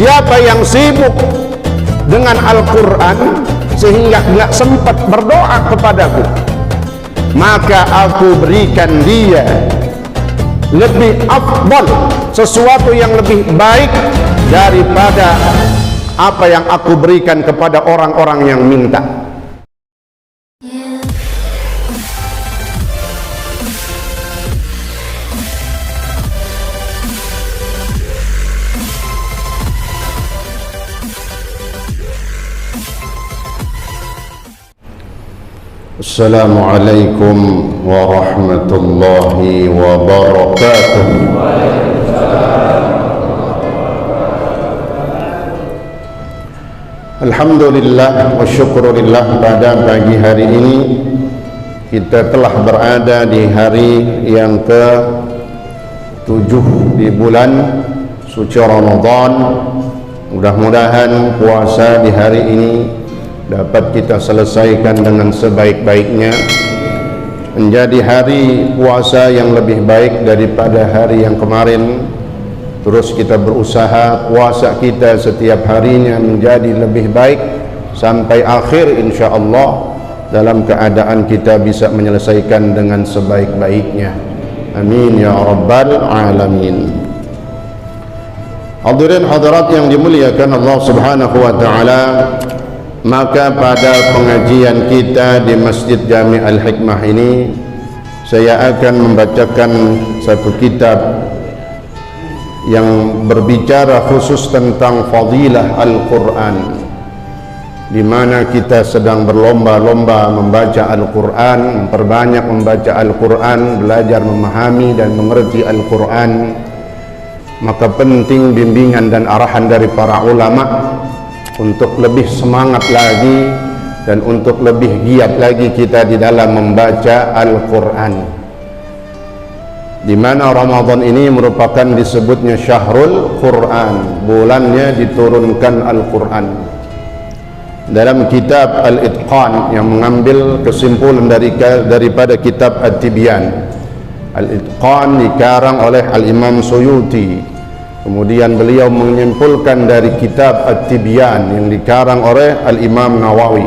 Siapa yang sibuk dengan Al-Quran sehingga nggak sempat berdoa kepadaku, maka aku berikan dia lebih afdal, sesuatu yang lebih baik daripada apa yang aku berikan kepada orang-orang yang minta. Assalamualaikum warahmatullahi wabarakatuh. Alhamdulillah wa syukurillah, pada pagi hari ini kita telah berada di hari yang ke-7 di bulan suci Ramadan. Mudah-mudahan puasa di hari ini dapat kita selesaikan dengan sebaik-baiknya, menjadi hari puasa yang lebih baik daripada hari yang kemarin. Terus kita berusaha puasa kita setiap harinya menjadi lebih baik sampai akhir, insya Allah dalam keadaan kita bisa menyelesaikan dengan sebaik-baiknya. Amin ya rabbal alamin. Hadirin hadirat yang dimuliakan Allah subhanahu wa ta'ala, maka pada pengajian kita di Masjid Jami' Al-Hikmah ini saya akan membacakan satu kitab yang berbicara khusus tentang fadilah Al-Quran, di mana kita sedang berlomba-lomba membaca Al-Quran, memperbanyak membaca Al-Quran, belajar memahami dan mengerti Al-Quran. Maka penting bimbingan dan arahan dari para ulama untuk lebih semangat lagi dan untuk lebih giat lagi kita di dalam membaca Al-Quran, di mana Ramadan ini merupakan disebutnya Syahrul Quran, bulannya diturunkan Al-Quran. Dalam kitab Al-Itqan yang mengambil kesimpulan daripada kitab At-Tibyan, Al-Itqan dikarang oleh Al-Imam Suyuti, kemudian beliau menyimpulkan dari kitab At-Tibyan yang dikarang oleh Al-Imam Nawawi.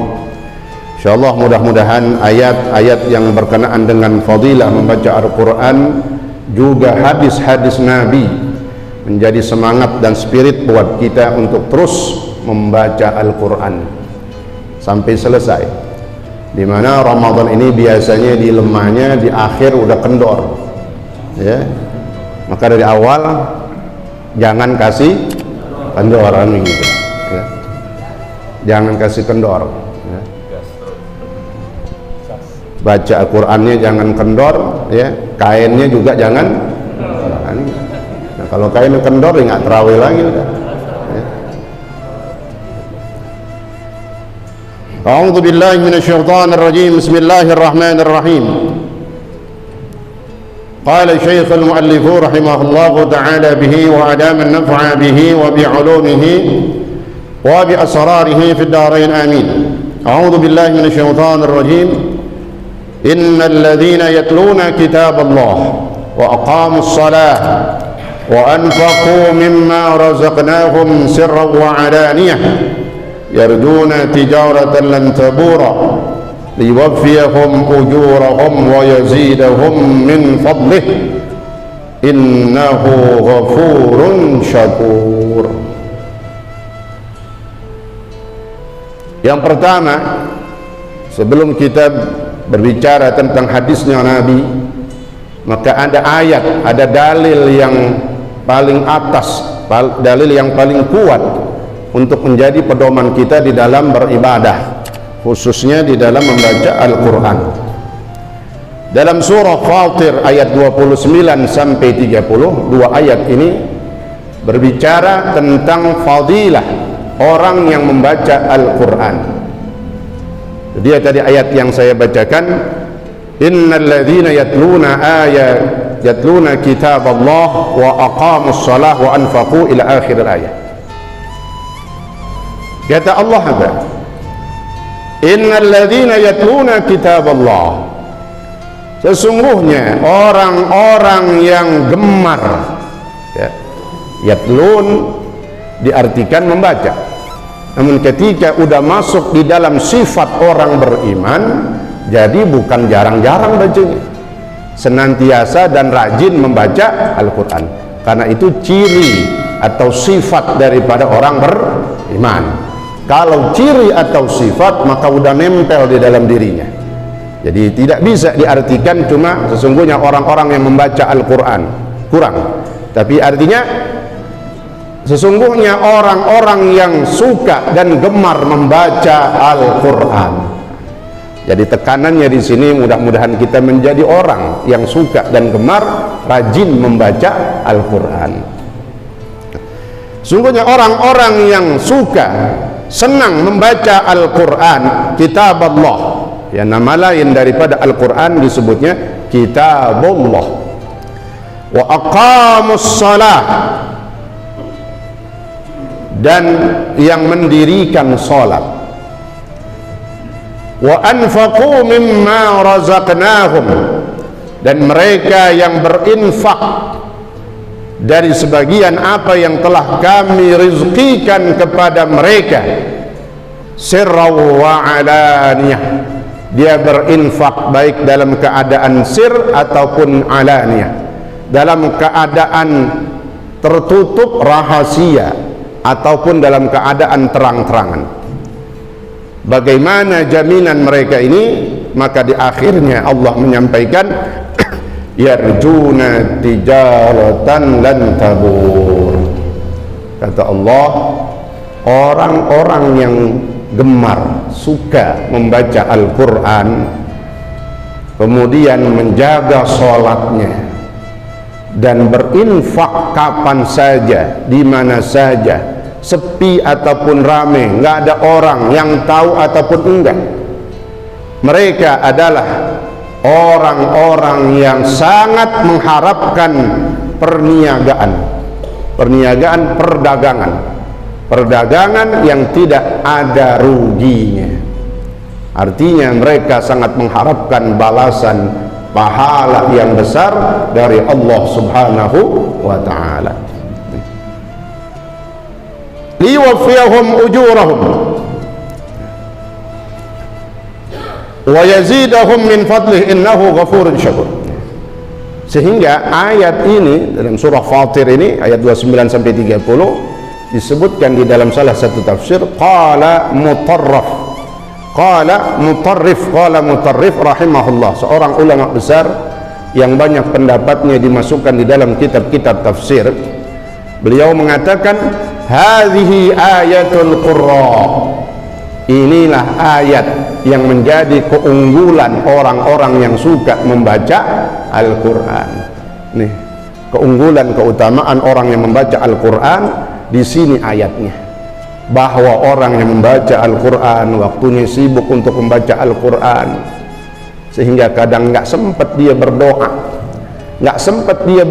InsyaAllah mudah-mudahan ayat-ayat yang berkenaan dengan fadilah membaca Al-Quran, juga hadis-hadis Nabi, menjadi semangat dan spirit buat kita untuk terus membaca Al-Quran sampai selesai. Di mana Ramadan ini biasanya di lemahnya di akhir udah kendor, ya. Maka dari awal jangan kasih kendoran gitu, ya. Jangan kasih kendor, ya. Baca Al-Qurannya jangan kendor, ya. Kainnya juga jangan. Nah, kalau kainnya kendor ya nggak terawih lagi udah, ya. A'udzu billahi minasyaitonir rajim. Bismillahirrahmanirrahim. قال الشيخ المؤلف رحمه الله تعالى به وأدام النفع به وبعلومه وبأسراره في الدارين آمين. أعوذ بالله من الشيطان الرجيم. إن الذين يتلون كتاب الله وأقاموا الصلاة وأنفقوا مما رزقناهم سرا وعلانية يرجون تجارة لن تبور ليوفيهم أجورهم ويزيدهم من فضله إنه غفور شكور. Yang pertama, sebelum kita berbicara tentang hadisnya Nabi, maka ada ayat, ada dalil yang paling atas, dalil yang paling kuat untuk menjadi pedoman kita di dalam beribadah, khususnya di dalam membaca Al-Quran. Dalam surah Fatir ayat 29 sampai 30, dua ayat ini berbicara tentang fadilah orang yang membaca Al-Quran. Dia tadi ayat yang saya bacakan, innal ladzina yatluna kitab Allah wa aqamus shalah wa anfaqu ila akhir ayat. Kata Allah apa? Innal ladzina yatluna kitab Allah, sesungguhnya orang-orang yang gemar, ya, yatlun diartikan membaca. Namun ketika udah masuk di dalam sifat orang beriman, jadi bukan jarang-jarang bacanya, senantiasa dan rajin membaca Al-Quran, karena itu ciri atau sifat daripada orang beriman. Kalau ciri atau sifat, maka udah nempel di dalam dirinya. Jadi tidak bisa diartikan cuma sesungguhnya orang-orang yang membaca Al-Quran, kurang. Tapi artinya sesungguhnya orang-orang yang suka dan gemar membaca Al-Quran. Jadi tekanannya di sini, mudah-mudahan kita menjadi orang yang suka dan gemar rajin membaca Al-Quran. Sungguhnya orang-orang yang suka, senang membaca Al-Quran, kitab Allah, ya, nama lain daripada Al-Quran disebutnya kitabullah. Wa aqamus salah, dan yang mendirikan salat. Wa anfaqu mimma razaqnahum, dan mereka yang berinfak dari sebagian apa yang telah kami rizkikan kepada mereka, sirra wa alaniyah, dia berinfak baik dalam keadaan sir ataupun alaniyah, dalam keadaan tertutup rahasia ataupun dalam keadaan terang-terangan. Bagaimana jaminan mereka ini? Maka di akhirnya Allah menyampaikan yarjuna tijaratan lan tabur. Kata Allah, orang-orang yang gemar, suka membaca Al-Quran, kemudian menjaga sholatnya dan berinfak kapan saja, di mana saja, sepi ataupun ramai, nggak ada orang yang tahu ataupun enggak, mereka adalah orang-orang yang sangat mengharapkan perdagangan yang tidak ada ruginya. Artinya mereka sangat mengharapkan balasan pahala yang besar dari Allah Subhanahu wa ta'ala. Liwaffiyahum ujurahum wa yazidahum min fadlih innahu ghafurun syakur. Sehingga ayat ini dalam surah Fatir ini, ayat 29 sampai 30, disebutkan di dalam salah satu tafsir, qala mutarrif rahimahullah, seorang ulama besar yang banyak pendapatnya dimasukkan di dalam kitab-kitab tafsir. Beliau mengatakan, hadhihi ayatul qurra, inilah ayat yang menjadi keunggulan orang-orang yang suka membaca Al-Quran. Nih, keunggulan, keutamaan orang yang membaca Al-Quran di sini ayatnya, bahwa orang yang membaca Al-Quran waktunya sibuk untuk membaca Al-Quran, sehingga kadang nggak sempat dia berdoa, nggak sempat dia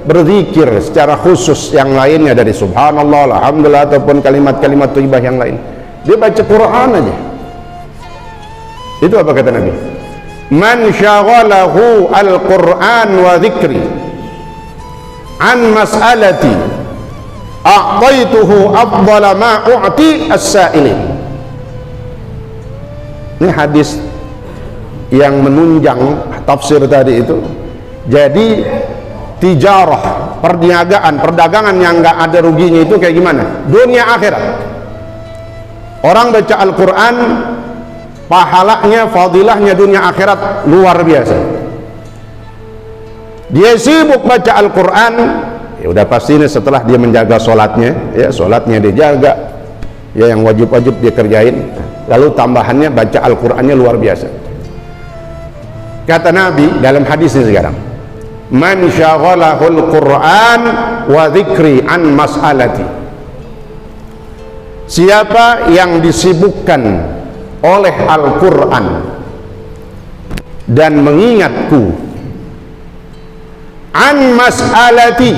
berzikir secara khusus yang lainnya dari subhanallah, alhamdulillah, ataupun kalimat-kalimat thayyibah yang lain. Dia baca Quran aja. Itu apa kata Nabi? Man syaghalahu al-Quran wa dzikri an mas'alati a'taituhu afdala ma u'ti as-sa'ilin. Ini hadis yang menunjang tafsir tadi itu. Jadi tijarah, perdagangan yang nggak ada ruginya itu kayak gimana? Dunia akhirat. Orang baca Al-Quran, pahalanya, fadilahnya dunia akhirat luar biasa. Dia sibuk baca Al-Quran, ya udah pasti ini setelah dia menjaga sholatnya, ya sholatnya dia jaga, ya yang wajib-wajib dia kerjain, lalu tambahannya baca Al-Qurannya luar biasa. Kata Nabi dalam hadis ini sekarang, man syaghalahul Quran wa dzikri an mas'alati, siapa yang disibukkan oleh Al-Quran dan mengingatku, an mas'alati,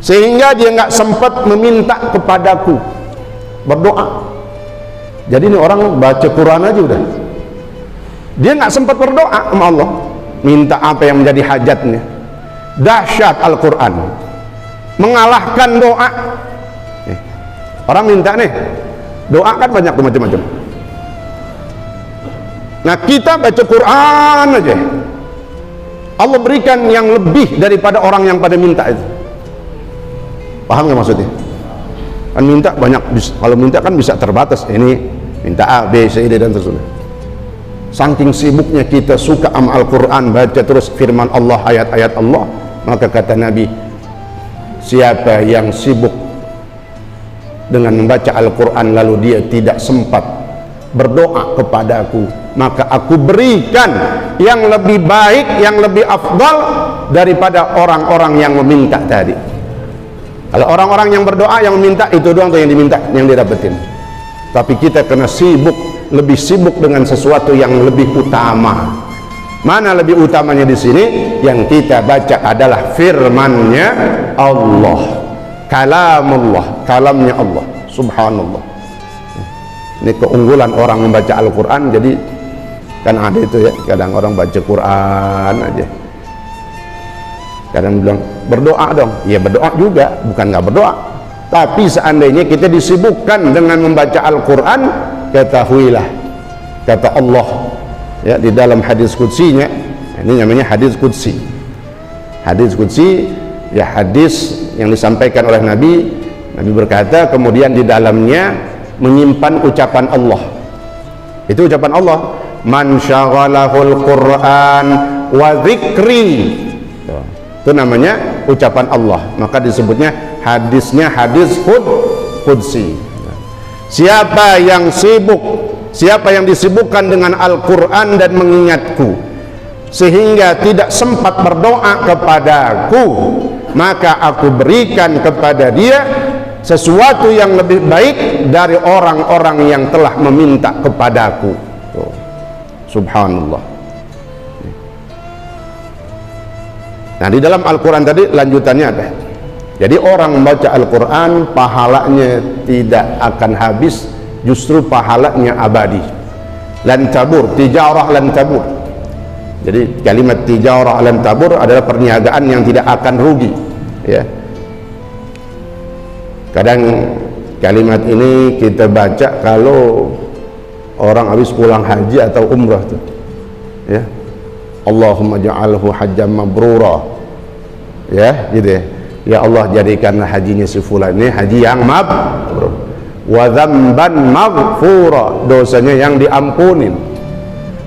sehingga dia nggak sempat meminta kepadaku, berdoa. Jadi ini orang baca Quran aja udah, dia nggak sempat berdoa sama Allah, minta apa yang menjadi hajatnya. Dahsyat Al-Quran, mengalahkan doa. Orang minta nih, doa kan banyak tuh macam-macam. Nah kita baca Quran aja, Allah berikan yang lebih daripada orang yang pada minta itu. Paham nggak maksudnya? Kan minta banyak, kalau minta kan bisa terbatas. Ini minta A, B, C, D dan seterusnya. Saking sibuknya kita suka sama Al-Quran, baca terus firman Allah, ayat-ayat Allah, maka kata Nabi, siapa yang sibuk dengan membaca Al-Quran lalu dia tidak sempat berdoa kepadaku, maka aku berikan yang lebih baik, yang lebih afdal daripada orang-orang yang meminta tadi. Kalau orang-orang yang berdoa, yang meminta, itu doang tuh yang diminta, yang didapetin. Tapi kita kena sibuk, lebih sibuk dengan sesuatu yang lebih utama. Mana lebih utamanya di sini? Yang kita baca adalah firman-Nya Allah, kalamullah, kalamnya Allah. Subhanallah. Ini keunggulan orang membaca Al-Quran. Jadi kan ada itu ya, kadang orang baca Quran aja, kadang bilang berdoa dong. Ya berdoa juga, bukan nggak berdoa. Tapi seandainya kita disibukkan dengan membaca Al-Quran, ketahuilah, kata Allah ya di dalam hadis qudsinya, ini namanya hadis qudsi. Hadis qudsi ya, hadis yang disampaikan oleh Nabi. Nabi berkata, kemudian di dalamnya menyimpan ucapan Allah. Itu ucapan Allah, man syaghalahul Quran wa dzikri. Itu namanya ucapan Allah, maka disebutnya hadisnya hadis qudsi. Siapa yang sibuk, siapa yang disibukkan dengan Al-Quran dan mengingatku sehingga tidak sempat berdoa kepadaku, maka aku berikan kepada dia sesuatu yang lebih baik dari orang-orang yang telah meminta kepadaku. Subhanallah. Nah di dalam Al-Quran tadi lanjutannya ada. Jadi orang membaca Al-Quran pahalanya tidak akan habis, justru pahalanya abadi. Lan tabur, tijarah lan tabur. Jadi kalimat tijarah lan tabur adalah perniagaan yang tidak akan rugi ya. Kadang kalimat ini kita baca kalau orang habis pulang haji atau umrah tuh ya, Allahumma ja'alhu hajjam mabrura ya, gitu ya. Ya Allah, jadikanlah hajinya si fulan ini haji yang mabrur, wa dzamban maghfura, dosanya yang diampunin,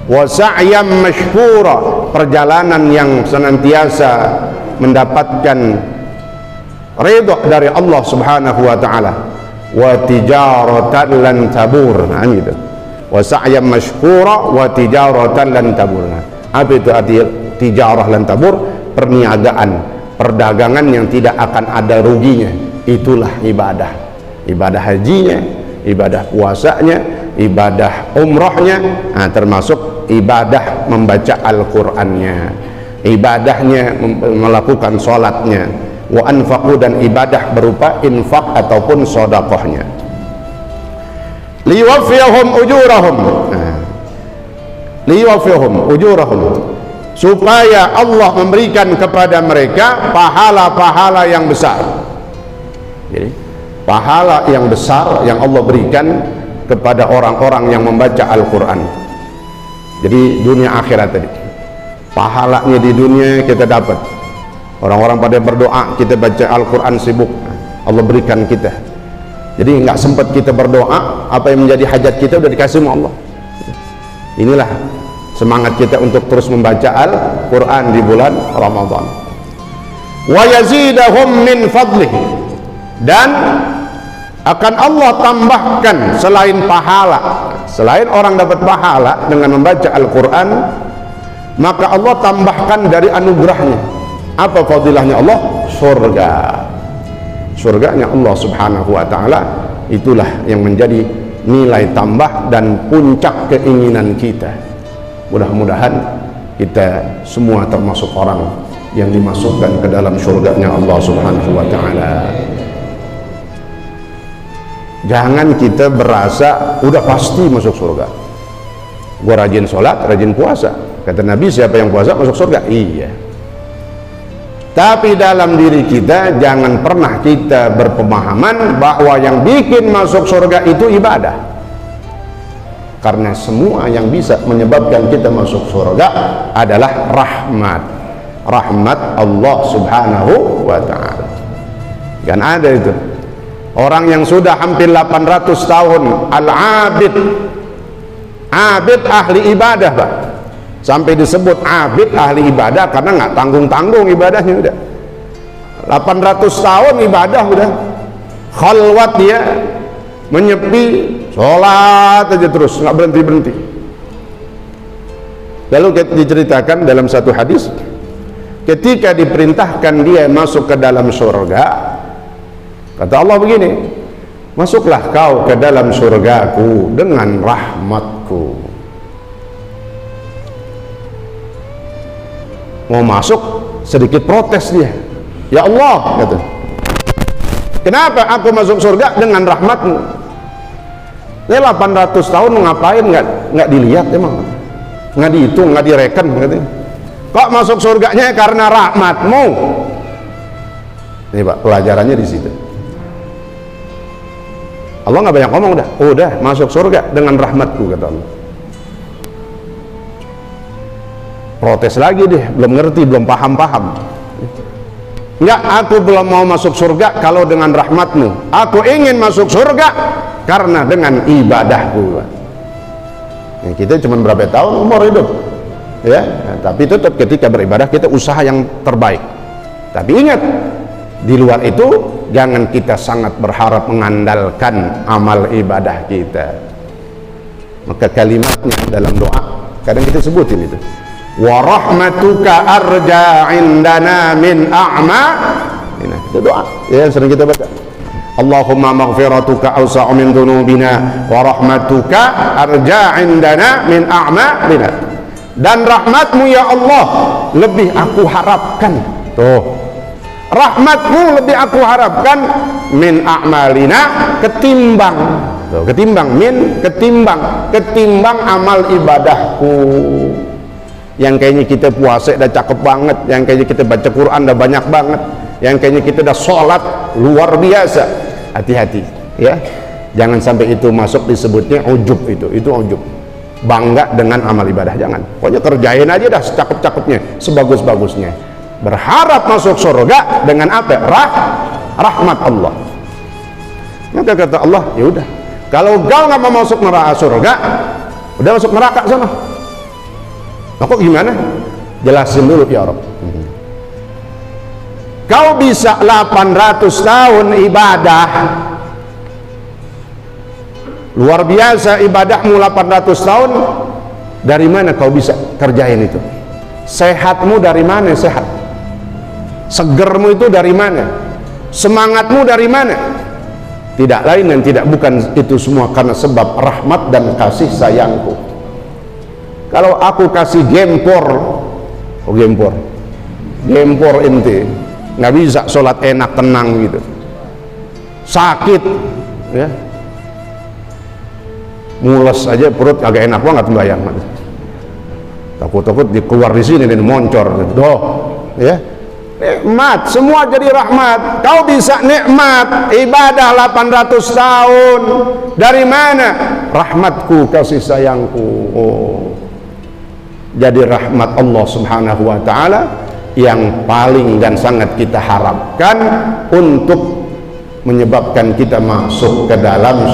wa sa'yan mashkura, perjalanan yang senantiasa mendapatkan ridha dari Allah Subhanahu wa taala, wa tijaratan lan tabur. Nah gitu, wa sa'yan mashkura wa tijaratan lan tabur. Apa itu arti tijarah lan tabur? Perniagaan, perdagangan yang tidak akan ada ruginya. Itulah ibadah, ibadah hajinya, ibadah puasanya, ibadah umrohnya, nah, termasuk ibadah membaca Al-Qur'annya, ibadahnya melakukan sholatnya, wa anfaqu, dan ibadah berupa infak ataupun sodakohnya. Liwafiyahum ujurahum, liwafiyahum ujurahum, supaya Allah memberikan kepada mereka pahala-pahala yang besar. Jadi pahala yang besar yang Allah berikan kepada orang-orang yang membaca Al-Quran. Jadi dunia akhirat tadi, pahalanya di dunia kita dapat. Orang-orang pada berdoa, kita baca Al-Quran sibuk, Allah berikan kita. Jadi nggak sempat kita berdoa, apa yang menjadi hajat kita udah dikasih sama Allah. Inilah semangat kita untuk terus membaca Al-Quran di bulan Ramadan. Wa yazidahum min fadlihi, dan akan Allah tambahkan selain pahala, selain orang dapat pahala dengan membaca Al-Quran, maka Allah tambahkan dari anugerahnya. Apa fadilahnya Allah? Surga. Surganya Allah Subhanahu wa ta'ala, itulah yang menjadi nilai tambah dan puncak keinginan kita. Mudah-mudahan kita semua termasuk orang yang dimasukkan ke dalam surganya Allah Subhanahu wa ta'ala. Jangan kita berasa udah pasti masuk surga. Gua rajin sholat, rajin puasa. Kata Nabi, siapa yang puasa masuk surga. Iya. Tapi dalam diri kita jangan pernah kita berpemahaman bahwa yang bikin masuk surga itu ibadah. Karena semua yang bisa menyebabkan kita masuk surga adalah rahmat Allah subhanahu wa ta'ala. Kan ada itu orang yang sudah hampir 800 tahun al-abid, ahli ibadah, Pak. Sampai disebut abid ahli ibadah karena nggak tanggung-tanggung ibadahnya. Udah 800 tahun ibadah, udah khalwat, dia menyepi, sholat aja terus, nggak berhenti-berhenti. Lalu diceritakan dalam satu hadis, ketika diperintahkan dia masuk ke dalam surga, kata Allah begini, masuklah kau ke dalam surgaku dengan rahmatku. Mau masuk, sedikit protes dia, ya Allah, kata, kenapa aku masuk surga dengan rahmatmu? Ini 800 tahun ngapain, nggak dilihat emang, nggak dihitung, nggak direken, katanya. Kok masuk surganya karena rahmatmu? Ini Pak, pelajarannya di situ. Allah nggak banyak ngomong, udah masuk surga dengan rahmatku, kata Allah. Protes lagi deh, belum ngerti, belum paham. Enggak, aku belum mau masuk surga kalau dengan rahmatmu. Aku ingin masuk surga karena dengan ibadahku. Ya, kita cuma berapa tahun umur hidup, ya, tapi tetap ketika beribadah kita usaha yang terbaik. Tapi ingat, di luar itu jangan kita sangat berharap mengandalkan amal ibadah kita. Maka kalimatnya dalam doa kadang kita sebutin itu, wa rahmatuka arja indana min a'ma. Itu doa ya, sering kita baca, Allahumma maghfiratuka awsa'u min dhunubina wa rahmatuka arja indana min a'malina. Dan rahmatmu ya Allah lebih aku harapkan, tuh, rahmatmu lebih aku harapkan min a'malina, ketimbang, tuh, ketimbang amal ibadahku. Yang kayaknya kita puasa udah cakep banget, yang kayaknya kita baca Quran udah banyak banget, yang kayaknya kita udah sholat luar biasa. Hati-hati ya, jangan sampai itu masuk disebutnya ujub. Itu ujub, bangga dengan amal ibadah. Jangan, pokoknya kerjain aja dah secakep-cakepnya, sebagus-bagusnya, berharap masuk surga dengan apa? Rahmat Allah. Maka kata Allah, ya udah, kalau kau nggak mau masuk neraka surga, udah masuk neraka sana. Nah, kok gimana? Jelasin dulu ya Rabb. Kau bisa 800 tahun ibadah, luar biasa ibadahmu 800 tahun, dari mana kau bisa kerjain itu? Sehatmu dari mana? Sehat. Segermu itu dari mana? Semangatmu dari mana? Tidak lain dan tidak bukan itu semua karena sebab rahmat dan kasih sayangku. Kalau aku kasih gempor ente nggak bisa sholat enak tenang gitu, sakit ya, mules aja perut agak enak banget membayang, takut dikeluar di sini dan moncor doh ya. Nikmat semua jadi rahmat. Kau bisa nikmat ibadah 800 tahun dari mana? Rahmatku, kasih sayangku. Jadi rahmat Allah subhanahu wa ta'ala yang paling dan sangat kita harapkan untuk menyebabkan kita masuk ke dalam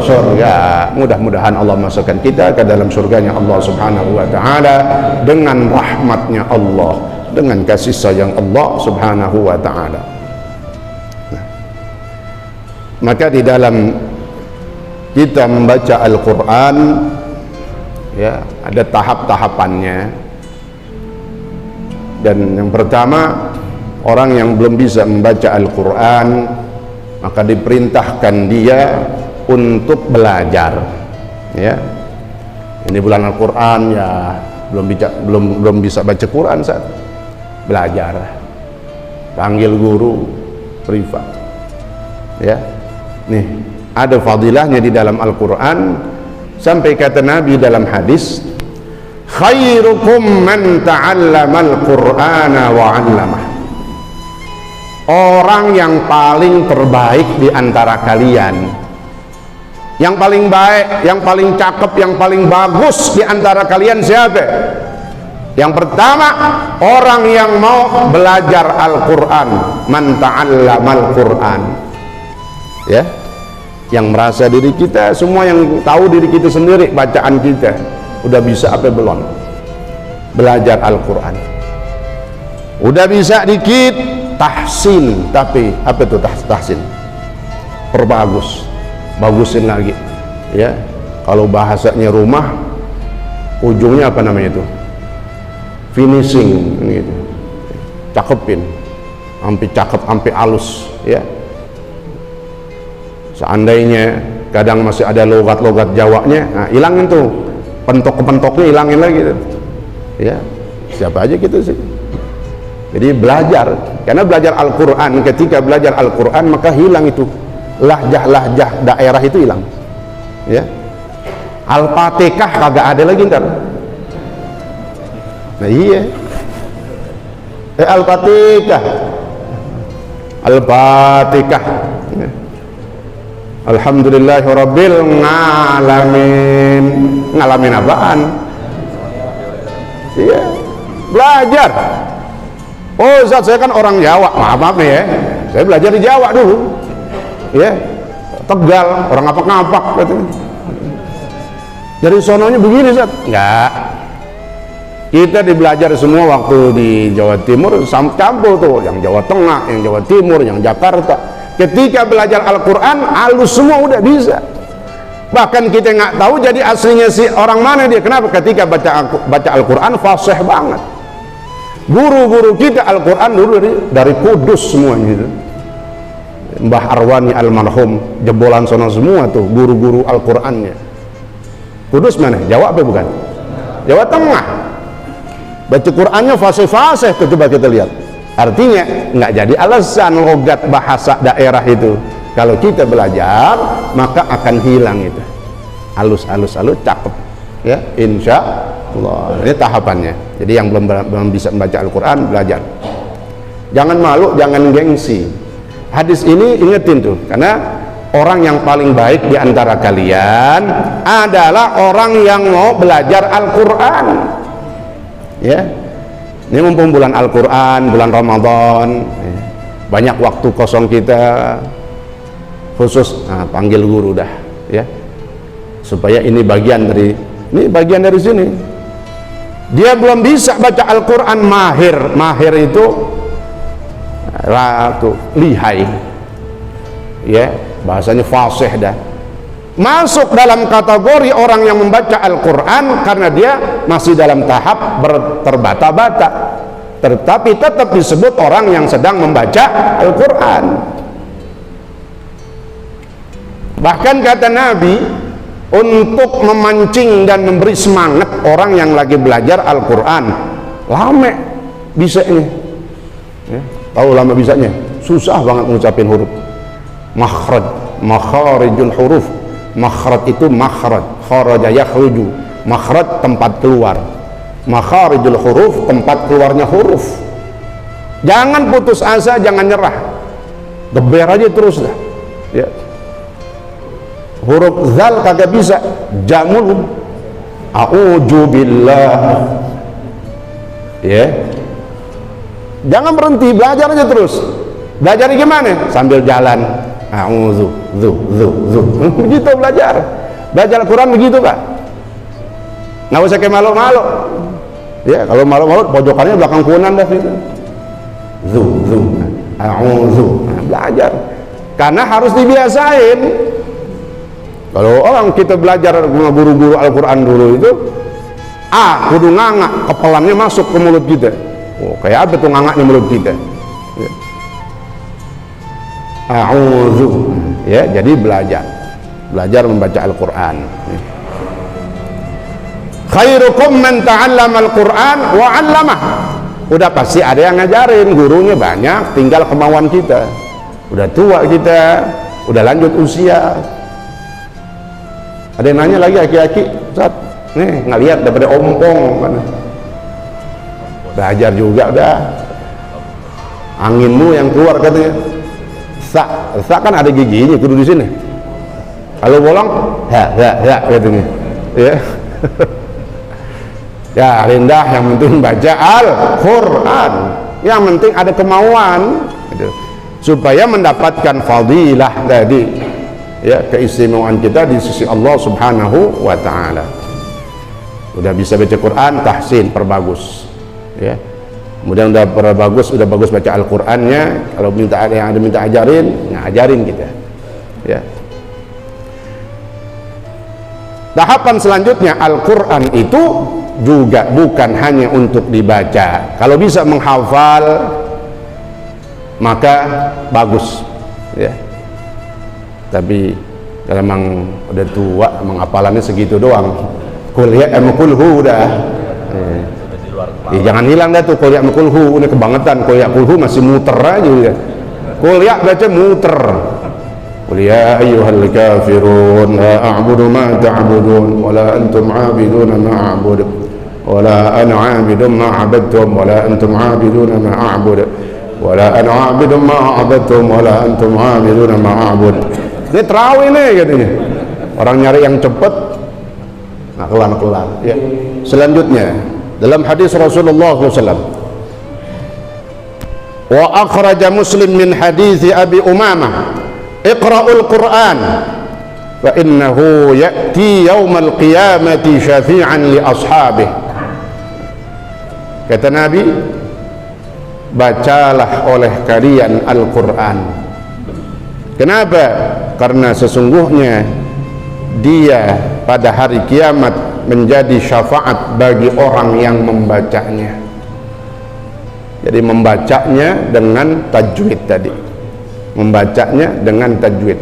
surga. Mudah-mudahan Allah masukkan kita ke dalam surganya Allah subhanahu wa ta'ala dengan rahmatnya Allah, dengan kasih sayang Allah subhanahu wa ta'ala. Nah, maka di dalam kita membaca Al-Quran ya, ada tahap-tahapannya. Dan yang pertama, orang yang belum bisa membaca Al-Quran, maka diperintahkan dia untuk belajar ya. Ini bulan Al-Quran ya, belum bisa baca Quran, saat belajar, panggil guru privat ya. Nih, ada fadilahnya di dalam Al-Quran. Sampai kata Nabi dalam hadis, khairukum man ta'allama al-Qur'ana wa 'allamah. orang yang paling terbaik di antara kalian, yang paling baik, yang paling cakep, yang paling bagus di antara kalian siapa? Yang pertama, orang yang mau belajar Al-Quran, man ta'allamal Quran, ya, yang merasa diri kita, semua yang tahu diri kita sendiri, bacaan kita udah bisa apa belum belajar Al-Quran, udah bisa dikit tahsin, tapi apa itu tahsin? Perbagus, bagusin lagi, ya. Kalau bahasanya rumah, ujungnya apa namanya itu? Finishing, gitu. Cakepin, sampai cakep, sampai halus, ya. Seandainya kadang masih ada logat-logat Jawanya, nah, hilangin tuh, pentok-pentoknya hilangin lagi, ya. Siapa aja gitu sih. Jadi belajar, karena belajar Al-Quran, ketika belajar Al-Quran maka hilang itu lahjah-lahjah daerah itu hilang, ya. Al-Fatihah kagak ada lagi ntar. Nah iya, Al-Fatihah, Al-Fatihah, ya. Alhamdulillahirabbil ngalamin, ngalamin apaan? Iya, belajar. Oh Ustaz, saya kan orang Jawa, maaf nih ya, saya belajar di Jawa dulu, ya. Tegal, orang ngapak-ngapak katanya. Dari sononya begini Ustaz, enggak. Kita dibelajar semua waktu di Jawa Timur, campur tuh, yang Jawa Tengah, yang Jawa Timur, yang Jakarta. Ketika belajar Al-Quran, halus semua udah bisa. Bahkan kita nggak tahu jadi aslinya si orang mana dia. Kenapa? Ketika baca Al-Quran fasih banget. Guru-guru kita Al-Quran dulu dari Kudus semuanya itu. Mbah Arwani almarhum, jebolan sono semua tuh guru-guru Al-Qurannya. Kudus mana? Jawa apa bukan? Jawa Tengah. Baca Qurannya fasih-fasih tuh, coba kita lihat. Artinya nggak jadi alasan logat bahasa daerah itu. Kalau kita belajar maka akan hilang itu. Halus cakep, ya, insya Allah. Ini tahapannya. Jadi yang belum bisa membaca Al-Quran, belajar. Jangan malu, jangan gengsi. Hadis ini ingetin tuh, karena orang yang paling baik di antara kalian adalah orang yang mau belajar Al-Quran, ya. Ini mumpung bulan Al-Quran, bulan Ramadan, ya. Banyak waktu kosong kita, khusus panggil guru dah, ya, supaya ini bagian dari sini. Dia belum bisa baca Al-Quran mahir itu lihai, ya, bahasanya fasih dah, masuk dalam kategori orang yang membaca Al-Quran karena dia masih dalam tahap terbata-bata, tetapi tetap disebut orang yang sedang membaca Al-Quran. Bahkan kata Nabi, untuk memancing dan memberi semangat orang yang lagi belajar Al-Quran, lama bisanya, ya. Tahu lama bisanya? Susah banget ngucapin huruf makharijul huruf. Makhraj itu makhraj, kharaja yakhruju, makhraj tempat keluar, makharijul huruf tempat keluarnya huruf. Jangan putus asa, jangan nyerah, geber aja terus dah, ya. Huruf zal kagak bisa, jamul, a'udzubillah, ya. Jangan berhenti, belajar aja terus. Belajar gimana? Sambil jalan. A'udzu, begitu belajar. Belajar Al-Quran begitu, Pak. Nggak usah kayak malu-malu. Ya, kalau malu-malu pojokannya belakang kunan dah gitu. A'udzu. Belajar. Karena harus dibiasain. Kalau orang kita belajar guru-guru Al-Quran dulu itu, kudu ngangak, kepelannya masuk ke mulut kita. Oh, kayak apa tuh ngangak di mulut kita? Ya. A'udzu, ya, jadi belajar membaca Al-Quran. Khairukum man ta'allama Al-Quran wa 'allamah. Udah pasti ada yang ngajarin, gurunya banyak, tinggal kemauan kita. Udah tua kita, udah lanjut usia. Ada yang nanya lagi, aki-aki, Ustaz, nih ngeliat daripada ompong kan. Belajar juga udah. Anginmu yang keluar katanya. Sa kan ada giginya kudu di sini. Kalau bolong, ya katanya. Ya. Ya rendah, yang penting baca Al-Quran, yang penting ada kemauan gitu, supaya mendapatkan fadilah tadi, ya, keistimewaan kita di sisi Allah Subhanahu wa Ta'ala. Udah bisa baca Quran, tahsin, perbagus, ya. Kemudian udah perbagus, udah bagus baca Al-Qurannya, kalau minta ada yang ada minta ajarin, ngajarin kita, ya. Tahapan selanjutnya, Al-Quran itu juga bukan hanya untuk dibaca. Kalau bisa menghafal maka bagus, ya. Tapi kalau memang udah tua, menghafalannya segitu doang. Kuliah kulhu udah. Jangan hilang dah tuh kuliah kulhu, ini kebangetan. Kuliah kulhu masih muter aja ya. Kuliah baca muter. Qul ya ayyuhal kafirun la a'budu ma ta'budun wa la antum 'abiduna ma a'budu wa la ana 'abidun ma 'abadtum wa la antum 'abiduna ma a'budu wa la ana 'abidun ma 'abadtum wa la antum 'abiduna ma a'budu. Ini terawih nih katanya. Orang nyari yang cepat nggak kelar-kelar, ya. Selanjutnya dalam hadis Rasulullah SAW, wa akhraja Muslim min hadis Abi Umamah, iqra'ul Qur'an fa innahu ya'ti yaumal qiyamati syafi'an li ashabih. Kata Nabi, bacalah oleh kalian Al-Quran. Kenapa? Karena sesungguhnya dia pada hari kiamat menjadi syafaat bagi orang yang membacanya. Jadi membacanya dengan tajwid tadi, membacanya dengan tajwid,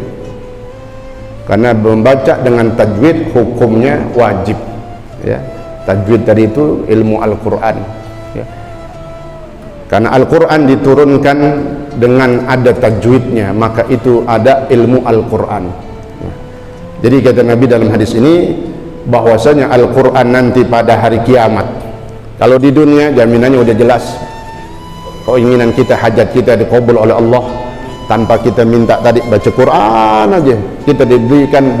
karena membaca dengan tajwid hukumnya wajib, ya. Tajwid tadi itu ilmu Al-Quran, ya. Karena Al-Quran diturunkan dengan ada tajwidnya, maka itu ada ilmu Al-Quran, ya. Jadi kata Nabi dalam hadis ini bahwasanya Al-Quran nanti pada hari kiamat, kalau di dunia jaminannya udah jelas, keinginan kita, hajat kita dikabul oleh Allah tanpa kita minta tadi, baca Quran aja kita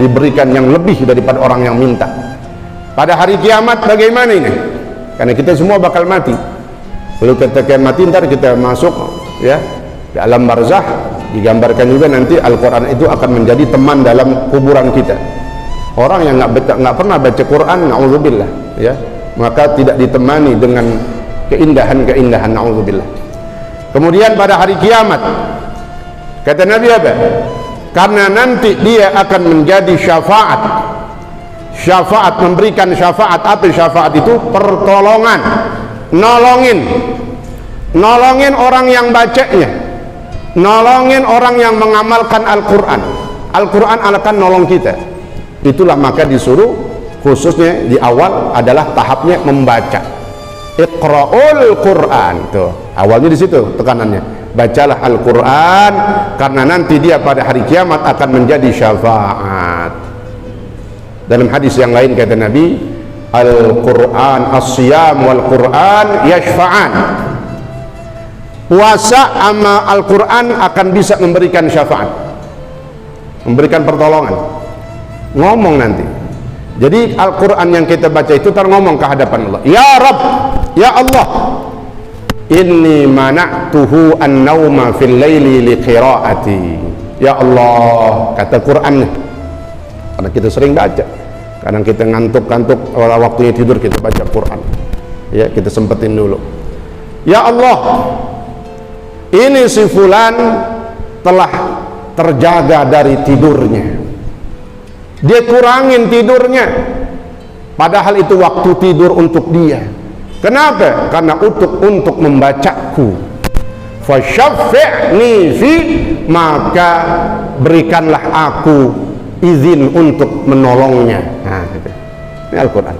diberikan yang lebih daripada orang yang minta. Pada hari kiamat bagaimana ini? Karena kita semua bakal mati. Kalau kita mati ntar kita masuk, ya, di alam barzah. Digambarkan juga nanti Al-Quran itu akan menjadi teman dalam kuburan kita. Orang yang nggak pernah baca Quran, na'udzubillah, ya, maka tidak ditemani dengan keindahan-keindahan, na'udzubillah. Kemudian pada hari kiamat kata Nabi apa? Karena nanti dia akan menjadi syafaat. Syafaat, memberikan syafaat. Apa syafaat itu? Pertolongan, nolongin orang yang bacanya, nolongin orang yang mengamalkan Al-Quran. Al-Quran akan nolong kita. Itulah maka disuruh khususnya di awal adalah tahapnya membaca. Iqra'ul Quran, tuh awalnya di situ tekanannya. Bacalah Al-Quran karena nanti dia pada hari kiamat akan menjadi syafaat. Dalam hadis yang lain kata Nabi, Al-Quran as-siyam wal Quran yashfa'an. Puasa sama Al-Quran akan bisa memberikan syafaat, memberikan pertolongan. Ngomong nanti. Jadi Al-Quran yang kita baca itu ngomong ke hadapan Allah, ya Rabb, ya Allah, inni mana'tuhu an-nauma fil laili li qiraati. Ya Allah, kata Quran, karena kita sering baca, kadang kita ngantuk-ngantuk waktunya tidur kita baca Quran, ya, kita sempetin dulu. Ya Allah, ini si fulan telah terjaga dari tidurnya, dia kurangin tidurnya, padahal itu waktu tidur untuk dia. Kenapa? Karena untuk membacaku. Fasyaffi'ni fi, maka berikanlah aku izin untuk menolongnya. Nah, gitu. Ini Al-Quran.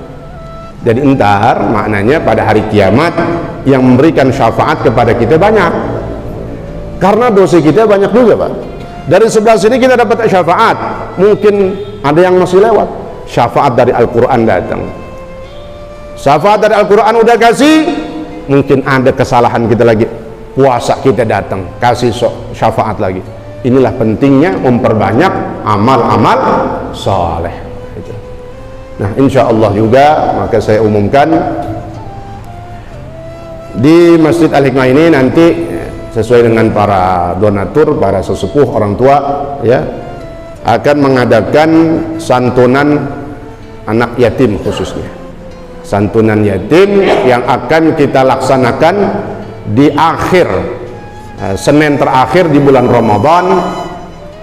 Jadi entar maknanya pada hari kiamat yang memberikan syafaat kepada kita banyak. Karena dosa kita banyak juga, Pak. Dari sebelah sini kita dapat syafaat, mungkin ada yang masih lewat. Syafaat dari Al-Quran datang. Syafaat dari Al-Quran udah kasih, mungkin ada kesalahan kita lagi, puasa kita datang, kasih syafaat lagi. Inilah pentingnya memperbanyak amal-amal saleh. Nah, insya Allah juga maka saya umumkan di Masjid Al-Hikmah ini nanti sesuai dengan para donatur, para sesepuh, orang tua ya, akan mengadakan santunan anak yatim khususnya. Santunan yatim yang akan kita laksanakan di akhir Senin terakhir di bulan Ramadan.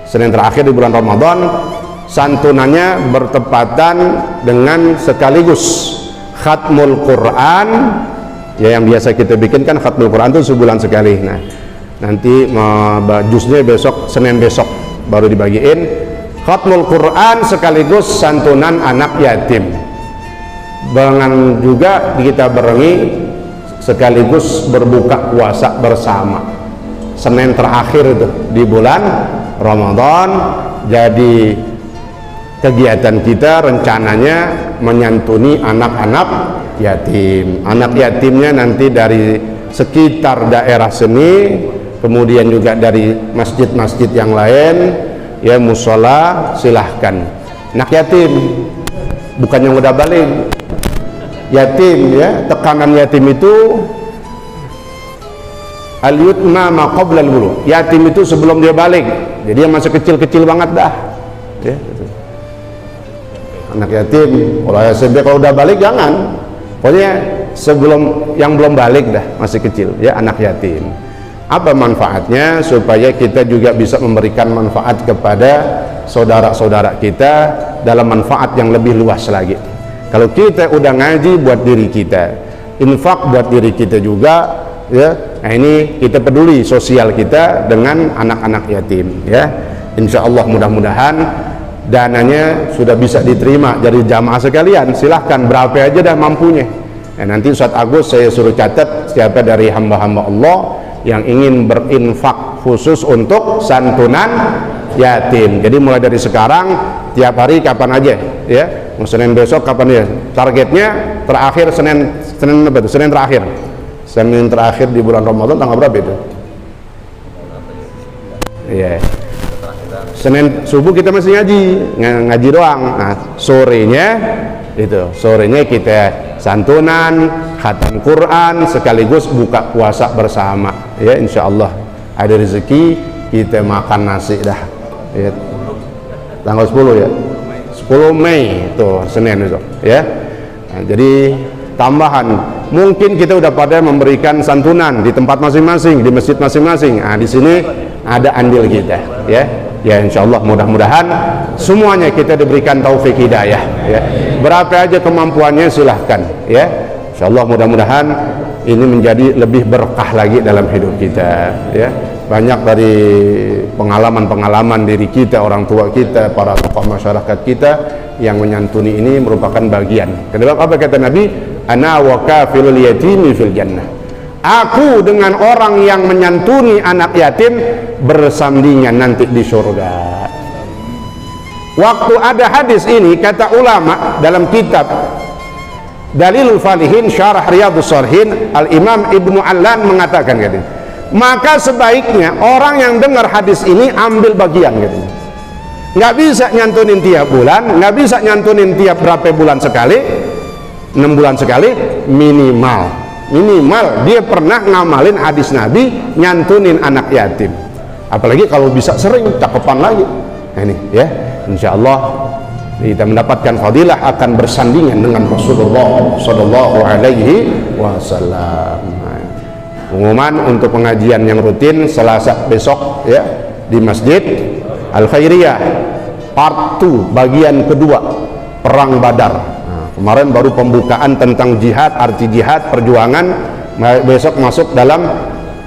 Senin terakhir di bulan Ramadan, santunannya bertepatan dengan sekaligus khatmul Quran ya, yang biasa kita bikin kan khatmul Quran itu sebulan sekali. Nah, nanti jusnya besok, Senin besok baru dibagiin khatmul Quran sekaligus santunan anak yatim. Dengan juga kita barengi sekaligus berbuka puasa bersama Senin terakhir itu di bulan Ramadan. Jadi kegiatan kita rencananya menyantuni anak-anak yatim. Anak yatimnya nanti dari sekitar daerah sini, kemudian juga dari masjid-masjid yang lain ya, musola, silahkan. Anak yatim bukan yang udah balik, yatim ya. Tekanan yatim itu al-yutma ma qabla al-bulugh. Yatim itu sebelum dia balik, jadi yang masih kecil-kecil banget dah ya. Anak yatim, kalau SMP kalau udah balik jangan, pokoknya sebelum, yang belum balik dah masih kecil ya, anak yatim. Apa manfaatnya? Supaya kita juga bisa memberikan manfaat kepada saudara-saudara kita dalam manfaat yang lebih luas lagi. Kalau kita udah ngaji buat diri kita, infak buat diri kita juga ya. Nah, ini kita peduli sosial kita dengan anak-anak yatim ya. Insya Allah mudah-mudahan dananya sudah bisa diterima dari jamaah sekalian. Silahkan berapa aja dah mampunya. Nah, nanti Ustaz Agus saya suruh catat siapa dari hamba-hamba Allah yang ingin berinfak khusus untuk santunan yatim. Jadi mulai dari sekarang tiap hari kapan aja ya. Senin besok kapan ya? Targetnya terakhir Senin apa itu? Senin terakhir. Senin terakhir di bulan Ramadan tanggal berapa itu? Iya. Senin subuh kita masih ngaji doang. Nah, sorenya kita santunan, khatam Quran sekaligus buka puasa bersama. Ya, insya Allah ada rezeki kita makan nasi dah. Ya. Tanggal 10 ya. 10 Mei tuh Senin itu ya. Nah, jadi tambahan, mungkin kita udah pada memberikan santunan di tempat masing-masing, di masjid masing-masing. Nah, di sini ada andil kita ya. Ya, insya Allah mudah-mudahan semuanya kita diberikan taufik hidayah ya. Berapa aja kemampuannya silahkan ya. Insya Allah mudah-mudahan ini menjadi lebih berkah lagi dalam hidup kita ya. Banyak dari pengalaman-pengalaman diri kita, orang tua kita, para tokoh masyarakat kita yang menyantuni ini merupakan bagian. Kenapa? Apa kata Nabi? Ana wa kafilul yatimi fil jannah. Aku dengan orang yang menyantuni anak yatim bersandingan nanti di surga. Waktu ada hadis ini, kata ulama dalam kitab Dalilul Falihin Syarah Riyadhus Shalihin, Al-Imam Ibnu Allan mengatakan gitu, maka sebaiknya orang yang dengar hadis ini ambil bagian gitu. Nggak bisa nyantunin tiap bulan, nggak bisa nyantunin tiap berapa bulan sekali, 6 bulan sekali, minimal dia pernah ngamalin hadis Nabi nyantunin anak yatim. Apalagi kalau bisa sering, cakepan lagi. Nah, ini ya, insya Allah kita mendapatkan fadilah akan bersandingan dengan Rasulullah Sallallahu Alaihi Wasallam. Pengumuman untuk pengajian yang rutin Selasa besok ya di Masjid Al Khairiyah part 2 bagian kedua, perang Badar. Kemarin baru pembukaan tentang jihad, arti jihad, perjuangan. Besok masuk dalam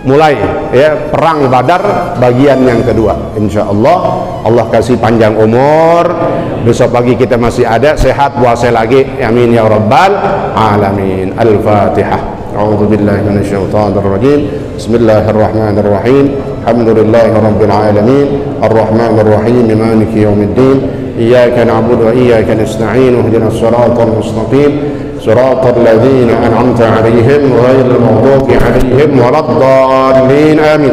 mulai ya perang Badar bagian yang kedua. Insya Allah, Allah kasih panjang umur. Besok pagi kita masih ada, sehat, puasa lagi. Amin ya rabbal alamin. Al-Fatihah. A'udzu billahi minasyaitonir rajim. Bismillahirrahmanirrahim. Alhamdulillahi rabbil alamin. Arrahmanir rahim. Maliki yaumiddin. إياك نعبد وإياك نستعين واهدنا الصراط المستقيم صراط الذين أنعمت عليهم غير المغضوب عليهم ولا الضالين آمين.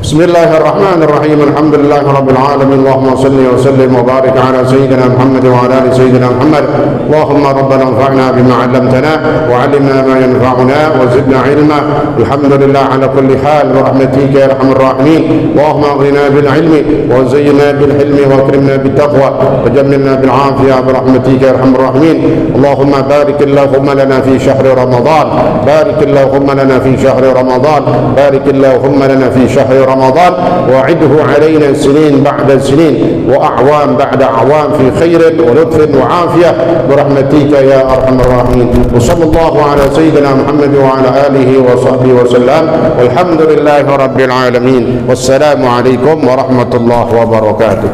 بسم الله الرحمن الرحيم. الحمد لله رب العالمين. اللهم صل وسلم وبارك على سيدنا محمد وعلى ال سيدنا محمد. اللهم ربنا انفعنا بما علمتنا وعلمنا ما ينفعنا وزدنا علما. الحمد لله على كل حال برحمتك يا ارحم الراحمين. اللهم اغننا بالعلم وزينا بالحلم واكرمنا بالتقوى وجملنا بالعافيه برحمتك يا ارحم الراحمين. اللهم بارك اللهم لنا في شهر رمضان. بارك اللهم لنا في شهر رمضان. بارك اللهم لنا في شهر رمضان وعده علينا سنين بعد سنين وأعوام بعد أعوام في خير ولطف وعافية برحمتك يا أرحم الراحمين. وصلى الله على سيدنا محمد وعلى آله وصحبه وسلم والحمد لله رب العالمين. والسلام عليكم ورحمة الله وبركاته.